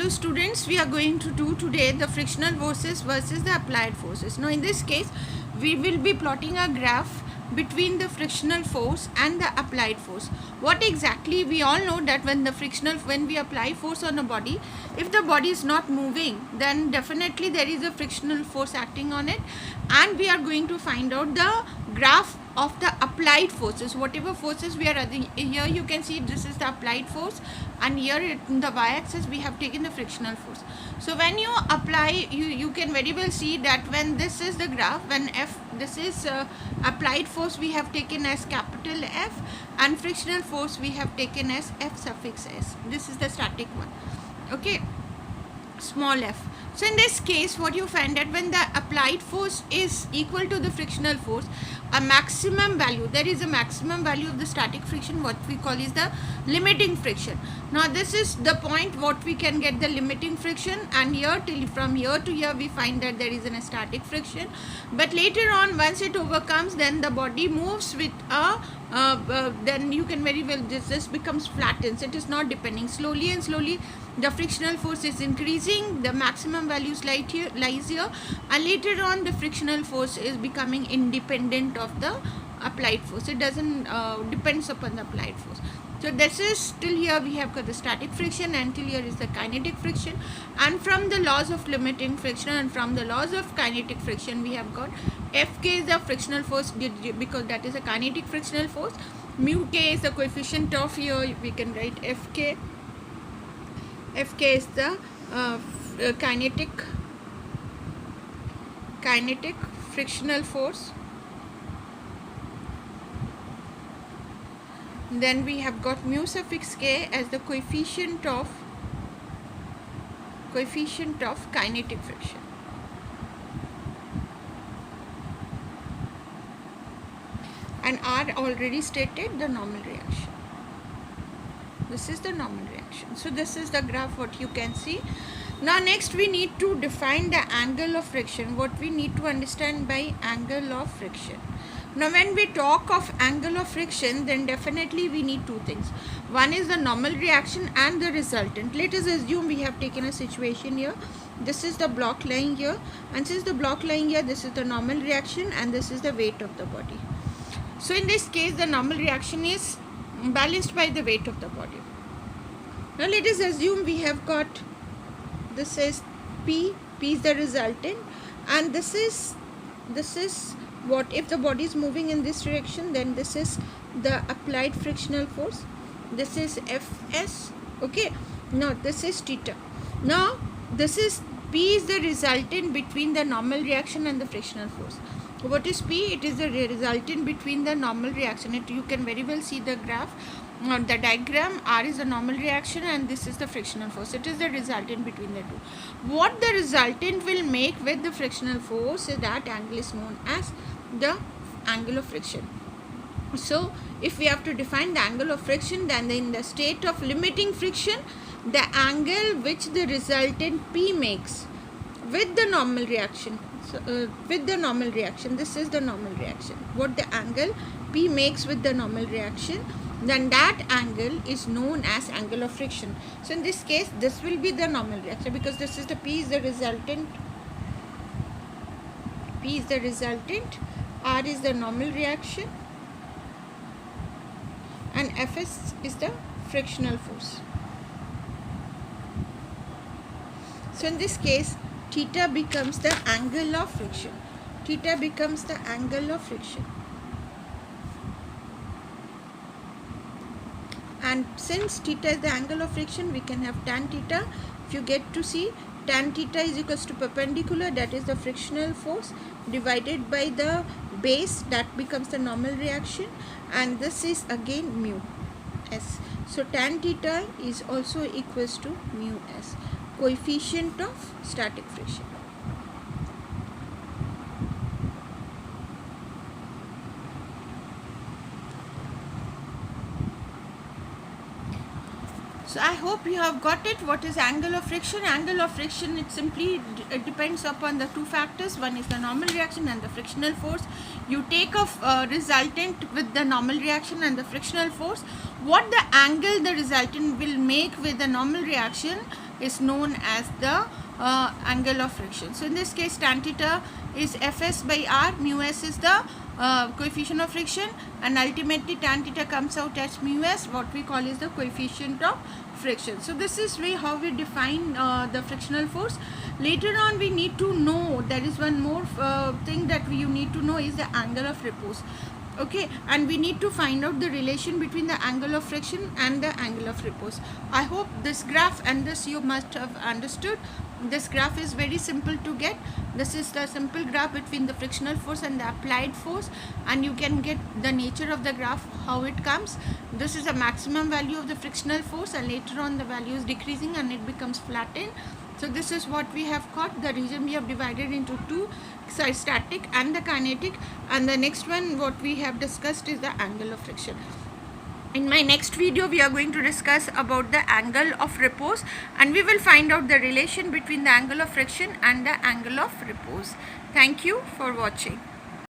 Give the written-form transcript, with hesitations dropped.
So students, we are going to do today the frictional forces versus the applied forces. Now in this case, we will be plotting a graph between the frictional force and the applied force. What exactly? We all know that when we apply force on a body, if the body is not moving, then definitely there is a frictional force acting on it, and we are going to find out the graph of the applied forces. Whatever forces we are adding here, you can see this is the applied force, and here in the y-axis we have taken the frictional force. So when you apply, you can very well see that when this is the graph, when F, this is applied force we have taken as capital F, and frictional force we have taken as F suffix S. This is the static one, okay, small f. So in this case, what you find that when the applied force is equal to the frictional force, a maximum value, there is a maximum value of the static friction, what we call is the limiting friction. Now this is the point what we can get the limiting friction, and here from here to here we find that there is a static friction. But later on, once it overcomes, then the body moves with a then you can very well, this becomes flattens. It is not depending. Slowly and slowly the frictional force is increasing, the maximum values lies here, and later on the frictional force is becoming independent of the applied force. It doesn't depends upon the applied force. So this is, till here we have got the static friction, and till here is the kinetic friction, and from the laws of limiting friction and from the laws of kinetic friction we have got Fk is the frictional force, because that is a kinetic frictional force. Mu k is the coefficient of, here we can write Fk. Fk is the kinetic frictional force. Then we have got mu suffix k as the coefficient of kinetic friction. And R already stated the normal reaction. This is the normal reaction. So this is the graph what you can see. Now next we need to define the angle of friction. What we need to understand by angle of friction. Now when we talk of angle of friction, then definitely we need two things. One is the normal reaction and the resultant. Let us assume we have taken a situation here. This is the block lying here, and since the block lying here, this is the normal reaction and this is the weight of the body. So in this case, the normal reaction is balanced by the weight of the body. Now let us assume we have got, this is P is the resultant, and this is what, if the body is moving in this direction, then this is the applied frictional force, this is Fs, okay. Now this is theta. Now this is P is the resultant between the normal reaction and the frictional force. What is P? It is the resultant between the normal reaction. You can very well see the graph, the diagram. R is the normal reaction and this is the frictional force. It is the resultant between the two. What the resultant will make with the frictional force, is that angle is known as the angle of friction. So if we have to define the angle of friction, then in the state of limiting friction, the angle which the resultant P makes with the normal reaction, with the normal reaction, this is the normal reaction, what the angle P makes with the normal reaction, then that angle is known as angle of friction. So in this case, this will be the normal reaction, because this is the P is the resultant, R is the normal reaction, and Fs is the frictional force. So in this case, theta becomes the angle of friction. Theta becomes the angle of friction. And since theta is the angle of friction, we can have tan theta. If you get to see, tan theta is equals to perpendicular, that is the frictional force, divided by the base, that becomes the normal reaction, and this is again mu s. So tan theta is also equals to mu s, coefficient of static friction. So I hope you have got it. What is angle of friction? Angle of friction, it simply depends upon the two factors. One is the normal reaction and the frictional force. You take a resultant with the normal reaction and the frictional force. What the angle the resultant will make with the normal reaction, is known as the angle of friction. So in this case, tan theta is Fs by r, mu s is the coefficient of friction, and ultimately tan theta comes out as mu s, what we call is the coefficient of friction. So this is way how we define the frictional force. Later on we need to know, there is one more thing that you need to know, is the angle of repose. Okay, and we need to find out the relation between the angle of friction and the angle of repose. I hope this graph and this you must have understood. This graph is very simple to get. This is the simple graph between the frictional force and the applied force, and you can get the nature of the graph, how it comes. This is the maximum value of the frictional force, and later on the value is decreasing and it becomes flattened. So this is what we have got. The reason we have divided into two, static and the kinetic, and the next one what we have discussed is the angle of friction. In my next video we are going to discuss about the angle of repose, and we will find out the relation between the angle of friction and the angle of repose. Thank you for watching.